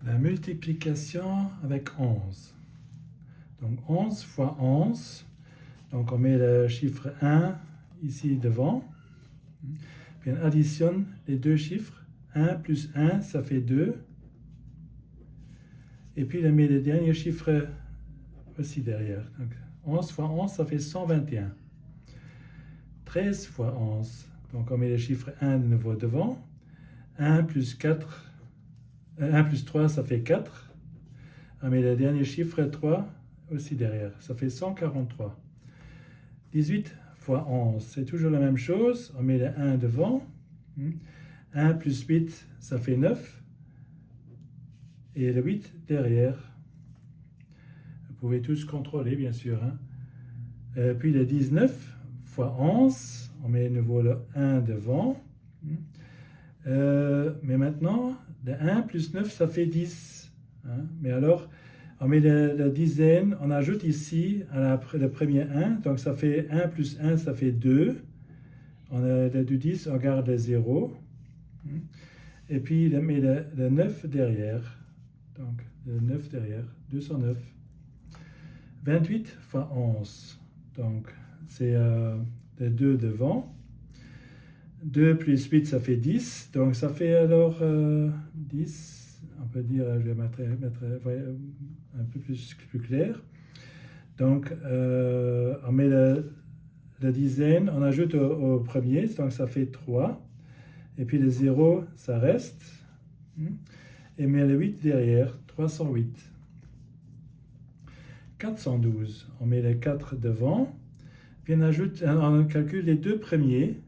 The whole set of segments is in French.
La multiplication avec 11. Donc 11 fois 11. Donc on met le chiffre 1 ici devant. Puis on additionne les deux chiffres. 1 plus 1, ça fait 2. Et puis on met le dernier chiffre aussi derrière. Donc 11 fois 11, ça fait 121. 13 fois 11. Donc on met le chiffre 1 de nouveau devant. 1 plus 4, 1 plus 3, ça fait 4. On met le dernier chiffre 3 aussi derrière. Ça fait 143. 18 fois 11, c'est toujours la même chose. On met le 1 devant. 1 plus 8, ça fait 9. Et le 8 derrière. Vous pouvez tous contrôler, bien sûr. Puis le 19 fois 11, on met de nouveau le 1 devant. Mais maintenant, le 1 plus 9, ça fait 10. Mais alors, on met la dizaine, on ajoute ici le premier 1. Donc ça fait 1 plus 1, ça fait 2. On a du 10, on garde le 0. Et puis on met le 9 derrière. Donc le 9 derrière, 209. 28 fois 11. Donc c'est le 2 devant. 2 plus 8, ça fait 10. Donc ça fait alors 10. On peut dire, je vais mettre un peu plus clair. Donc on met la dizaine, on ajoute au premier, donc ça fait 3. Et puis le 0, ça reste. Et met le 8 derrière, 308. 412, on met le 4 devant. Puis on calcule les deux premiers.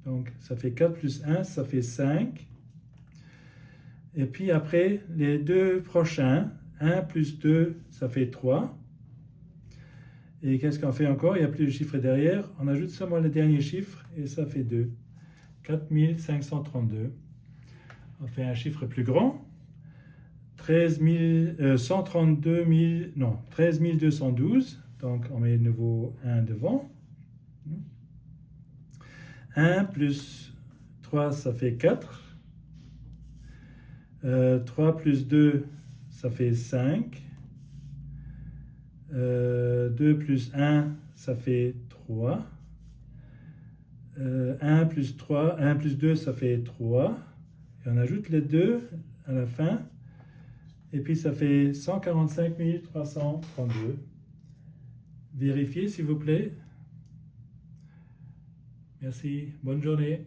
Donc ça fait 4 plus 1, ça fait 5. Et puis après, les deux prochains, 1 plus 2, ça fait 3. Et qu'est-ce qu'on fait encore? Il n'y a plus de chiffre derrière. On ajoute seulement le dernier chiffre et ça fait 2. 4532. On fait un chiffre plus grand. 13 212. Donc on met de nouveau 1 devant. 1 plus 3, ça fait 4. 3 plus 2, ça fait 5. 2 plus 1, ça fait 3. 1 plus 3, 1 plus 2, ça fait 3. Et on ajoute les 2 à la fin. Et puis ça fait 145 332. Vérifiez s'il vous plaît. Merci. Bonne journée.